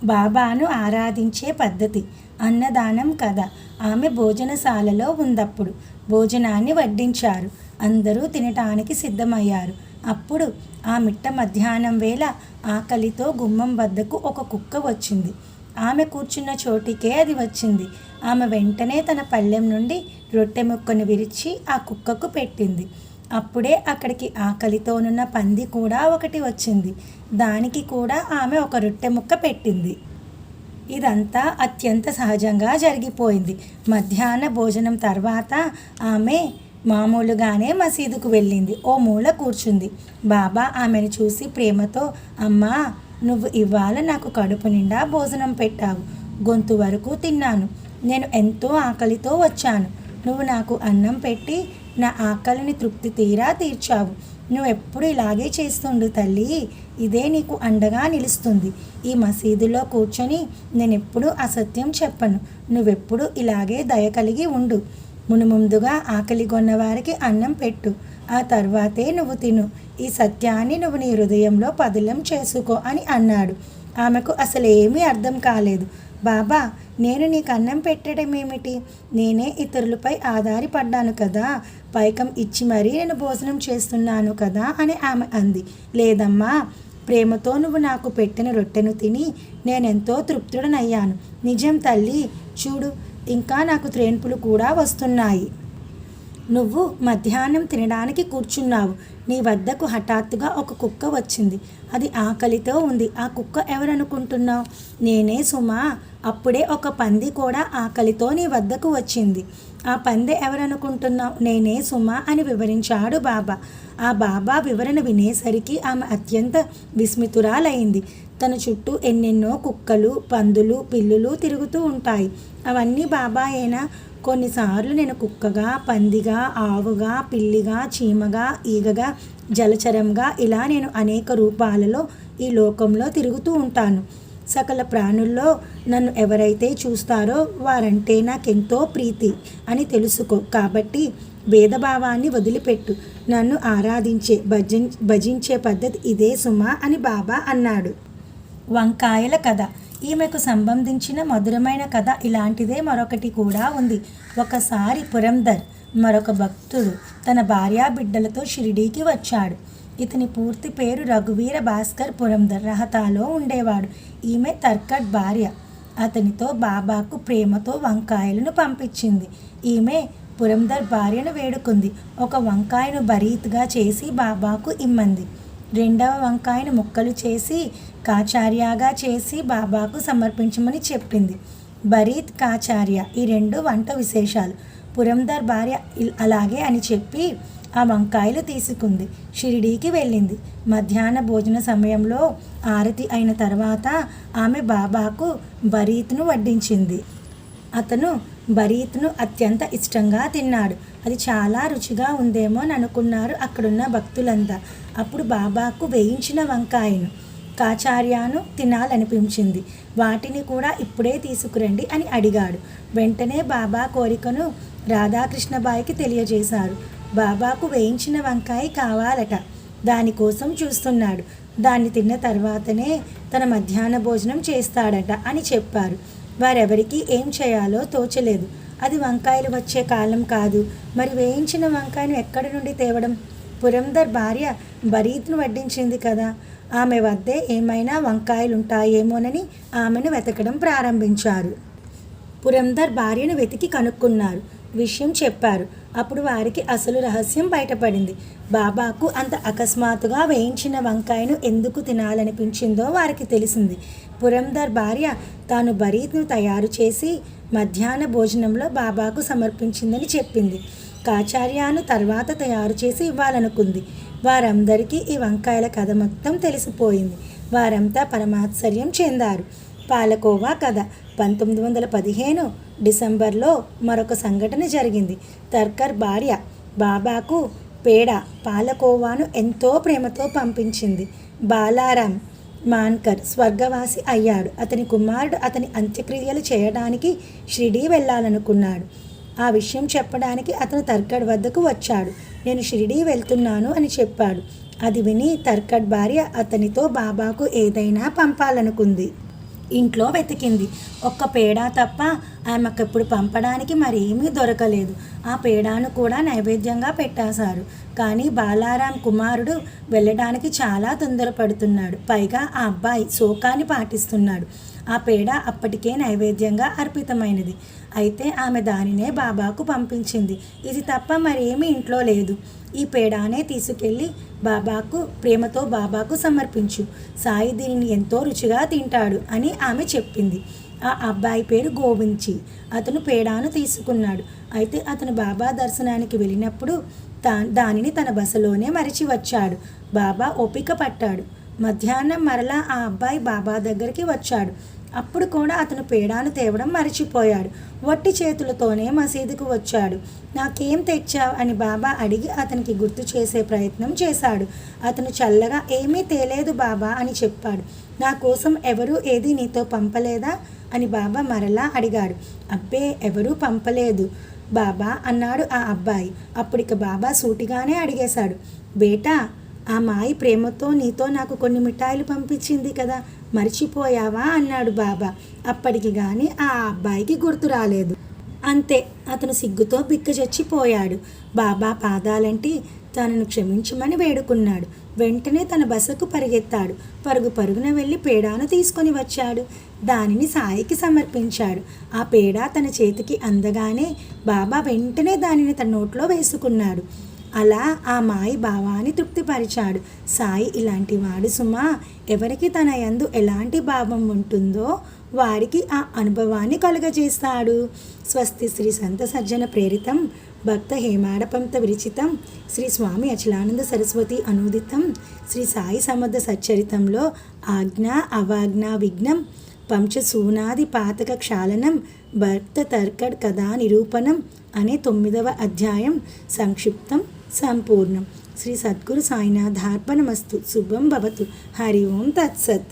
బాబాను ఆరాధించే పద్ధతి. అన్నదానం కథ. ఆమె భోజనశాలలో ఉందప్పుడు. భోజనాన్ని వడ్డించారు. అందరూ తినటానికి సిద్ధమయ్యారు. అప్పుడు ఆ మిట్ట మధ్యాహ్నం వేళ ఆకలితో గుమ్మం వద్దకు ఒక కుక్క వచ్చింది. ఆమె కూర్చున్న చోటికే అది వచ్చింది. ఆమె వెంటనే తన పళ్ళెం నుండి రొట్టె ముక్కను విరిచి ఆ కుక్కకు పెట్టింది. అప్పుడే అక్కడికి ఆకలితోనున్న పంది కూడా ఒకటి వచ్చింది. దానికి కూడా ఆమె ఒక రొట్టె ముక్క పెట్టింది. ఇదంతా అత్యంత సహజంగా జరిగిపోయింది. మధ్యాహ్న భోజనం తర్వాత ఆమె మామూలుగానే మసీదుకు వెళ్ళింది. ఓ మూల కూర్చుంది. బాబా ఆమెను చూసి ప్రేమతో, అమ్మా, నువ్వు ఇవాళ నాకు కడుపు నిండా భోజనం పెట్టావు. గొంతు వరకు తిన్నాను. నేను ఎంతో ఆకలితో వచ్చాను. నువ్వు నాకు అన్నం పెట్టి నా ఆకలిని తృప్తి తీరా తీర్చావు. నువ్వెప్పుడు ఇలాగే చేస్తుండు తల్లి. ఇదే నీకు అండగా నిలుస్తుంది. ఈ మసీదులో కూర్చొని నేనెప్పుడు అసత్యం చెప్పను. నువ్వెప్పుడు ఇలాగే దయ కలిగి ఉండు. ముందుగా ఆకలి కొన్నవారికి అన్నం పెట్టు. ఆ తర్వాతే నువ్వు తిను. ఈ సత్యాన్ని నువ్వు నీ హృదయంలో పదిలం చేసుకో అని అన్నాడు. ఆమెకు అసలేమీ అర్థం కాలేదు. బాబా, నేను నీకు అన్నం పెట్టడం ఏమిటి? నేనే ఇతరులపై ఆధారపడ్డాను కదా. పైకం ఇచ్చి మరీ నేను భోజనం చేస్తున్నాను కదా అని ఆమె అంది. లేదమ్మా, ప్రేమతో నువ్వు నాకు పెట్టిన రొట్టెను తిని నేనెంతో తృప్తుడనయ్యాను. నిజం తల్లి. చూడు, ఇంకా నాకు త్రేన్పులు కూడా వస్తున్నాయి. నువ్వు మధ్యాహ్నం తినడానికి కూర్చున్నావు. నీ వద్దకు హఠాత్తుగా ఒక కుక్క వచ్చింది. అది ఆకలితో ఉంది. ఆ కుక్క ఎవరనుకుంటున్నావు? నేనే సుమా. అప్పుడే ఒక పంది కూడా ఆకలితో నీ వద్దకు వచ్చింది. ఆ పందె ఎవరనుకుంటున్నావు? నేనే సుమా అని వివరించాడు బాబా. ఆ బాబా వివరణ వినేసరికి ఆమె అత్యంత విస్మితురాలైంది. తన చుట్టూ ఎన్నెన్నో కుక్కలు, పందులు, పిల్లులు తిరుగుతూ ఉంటాయి. అవన్నీ బాబాయేనా? కొన్నిసార్లు నేను కుక్కగా, పందిగా, ఆవుగా, పిల్లిగా, చీమగా, ఈగగా, జలచరంగా, ఇలా నేను అనేక రూపాలలో ఈ లోకంలో తిరుగుతూ ఉంటాను. సకల ప్రాణుల్లో నన్ను ఎవరైతే చూస్తారో వారంటే నాకెంతో ప్రీతి అని తెలుసుకో. కాబట్టి భేదభావాన్ని వదిలిపెట్టు. నన్ను ఆరాధించే భజించే పద్ధతి ఇదే సుమా అని బాబా అన్నాడు. వంకాయల కథ. ఈమెకు సంబంధించిన మధురమైన కథ ఇలాంటిదే మరొకటి కూడా ఉంది. ఒకసారి పురందర్, మరొక భక్తుడు, తన భార్యా బిడ్డలతో షిరిడీకి వచ్చాడు. ఇతని పూర్తి పేరు రఘువీర భాస్కర్ పురందర్. రహతాలో ఉండేవాడు. ఈమె తర్కట్ భార్య. అతనితో బాబాకు ప్రేమతో వంకాయలను పంపించింది. ఈమె పురందర్ భార్యను వేడుకుంది. ఒక వంకాయను బరీత్గా చేసి బాబాకు ఇమ్మంది. రెండవ వంకాయను ముక్కలు చేసి కాచార్యాగా చేసి బాబాకు సమర్పించమని చెప్పింది. బరీత్, కాచార్య ఈ రెండు వంట విశేషాలు. పురందర్ భార్య అలాగే అని చెప్పి ఆ వంకాయలు తీసుకుంది. షిరిడీకి వెళ్ళింది. మధ్యాహ్న భోజన సమయంలో ఆరతి అయిన తర్వాత ఆమె బాబాకు బరీత్ను వడ్డించింది. అతను బరీత్ను అత్యంత ఇష్టంగా తిన్నాడు. అది చాలా రుచిగా ఉందేమో అని అనుకున్నారు అక్కడున్న భక్తులంతా. అప్పుడు బాబాకు వేయించిన వంకాయను, కాచార్యాను తినాలనిపించింది. వాటిని కూడా ఇప్పుడే తీసుకురండి అని అడిగాడు. వెంటనే బాబా కోరికను రాధాకృష్ణబాయికి తెలియజేశారు. బాబాకు వేయించిన వంకాయ కావాలట. దానికోసం చూస్తున్నాడు. దాన్ని తిన్న తర్వాతనే తన మధ్యాహ్న భోజనం చేస్తాడట అని చెప్పారు. వారెవరికి ఏం చేయాలో తోచలేదు. అది వంకాయలు వచ్చే కాలం కాదు. మరి వేయించిన వంకాయను ఎక్కడి నుండి తేవడం? పురందర్ భార్య బరీత్ను వడ్డించింది కదా. ఆమె వద్దే ఏమైనా వంకాయలుంటాయేమోనని ఆమెను వెతకడం ప్రారంభించారు. పురందర్ భార్యను వెతికి కనుక్కున్నారు. విషయం చెప్పారు. అప్పుడు వారికి అసలు రహస్యం బయటపడింది. బాబాకు అంత అకస్మాత్తుగా వేయించిన వంకాయను ఎందుకు తినాలనిపించిందో వారికి తెలిసింది. పురందర్ భార్య తాను బరీత్ను తయారు చేసి మధ్యాహ్న భోజనంలో బాబాకు సమర్పించిందని చెప్పింది. కాచార్యాను తర్వాత తయారు చేసి ఇవ్వాలనుకుంది. వారందరికీ ఈ వంకాయల కథ మొత్తం తెలిసిపోయింది. వారంతా పరమాశ్చర్యం చెందారు. పాలకోవా కథ. 1915 డిసెంబర్లో మరొక సంఘటన జరిగింది. తర్కర్ భార్య బాబాకు పేడ, పాలకోవాను ఎంతో ప్రేమతో పంపించింది. బాలారాం మాన్కర్ స్వర్గవాసి అయ్యాడు. అతని కుమారుడు అతని అంత్యక్రియలు చేయడానికి షిరిడీ వెళ్ళాలనుకున్నాడు. ఆ విషయం చెప్పడానికి అతను తర్కడ్ వద్దకు వచ్చాడు. నేను షిరిడీ వెళ్తున్నాను అని చెప్పాడు. అది విని తర్కడ్ భార్య అతనితో బాబాకు ఏదైనా పంపాలనుకుంది. ఇంట్లో వెతికింది. ఒక్క పేడ తప్ప ఆమెకప్పుడు పంపడానికి మరేమీ దొరకలేదు. ఆ పేడాను కూడా నైవేద్యంగా పెట్టేశారు. కానీ బాలారాం కుమారుడు వెళ్ళడానికి చాలా తొందరపడుతున్నాడు. పైగా ఆ అబ్బాయి శోకాన్ని పాటిస్తున్నాడు. ఆ పేడ అప్పటికే నైవేద్యంగా అర్పితమైనది. అయితే ఆమె దానినే బాబాకు పంపించింది. ఇది తప్ప మరేమీ ఇంట్లో లేదు. ఈ పేడానే తీసుకెళ్ళి ప్రేమతో బాబాకు సమర్పించు. సాయి దీనిని ఎంతో రుచిగా తింటాడు అని ఆమె చెప్పింది. ఆ అబ్బాయి పేరు గోవించి. అతను పేడాను తీసుకున్నాడు. అయితే అతను బాబా దర్శనానికి వెళ్ళినప్పుడు దానిని తన బసలోనే మరిచి వచ్చాడు. బాబా ఓపిక పట్టాడు. మధ్యాహ్నం మరలా ఆ అబ్బాయి బాబా దగ్గరికి వచ్చాడు. అప్పుడు కూడా అతను పేడాను తేవడం మర్చిపోయాడు. వట్టి చేతులతోనే మసీదుకు వచ్చాడు. నాకేం తెచ్చావు అని బాబా అడిగి అతనికి గుర్తు చేసే ప్రయత్నం చేశాడు. అతను చల్లగా ఏమీ తేలేదు బాబా అని చెప్పాడు. నా కోసం ఎవరూ ఏది నీతో పంపలేదా అని బాబా మరలా అడిగాడు. అబ్బే, ఎవరూ పంపలేదు బాబా అన్నాడు ఆ అబ్బాయి. అప్పుడిక బాబా సూటిగానే అడిగేశాడు. బేటా, ఆ మాయి ప్రేమతో నీతో నాకు కొన్ని మిఠాయిలు పంపించింది కదా, మర్చిపోయావా అన్నాడు బాబా. అప్పటికి కానీ ఆ అబ్బాయికి గుర్తు రాలేదు. అంతే, అతను సిగ్గుతో బిక్కచచ్చిపోయాడు. బాబా పాదాలంటి తనను క్షమించమని వేడుకున్నాడు. వెంటనే తన బసకు పరిగెత్తాడు. పరుగున వెళ్ళి పేడాను తీసుకొని వచ్చాడు. దానిని సాయికి సమర్పించాడు. ఆ పేడ తన చేతికి అందగానే బాబా వెంటనే దానిని తన నోట్లో వేసుకున్నాడు. అలా ఆ మాయి భావాన్ని తృప్తిపరిచాడు. సాయి ఇలాంటి వాడు సుమా. ఎవరికి తన యందు ఎలాంటి భావం ఉంటుందో వారికి ఆ అనుభవాన్ని కలుగజేస్తాడు. స్వస్తి శ్రీ సంత సజ్జన ప్రేరితం భక్త హేమాడపంత విరచితం శ్రీ స్వామి అచలానంద సరస్వతి అనూదితం శ్రీ సాయి సమర్థ సచ్చరితంలో ఆజ్ఞ అవాజ్ఞ విఘ్నం పంచసూనాది పాతక క్షాళనం భక్త తర్కడ్ కథా నిరూపణం అనే 9వ అధ్యాయం సంక్షిప్తం సంపూర్ణం. శ్రీ సద్గురు సాయినాథార్పణమస్తు. శుభం భవతు. హరి ఓం తత్సత్.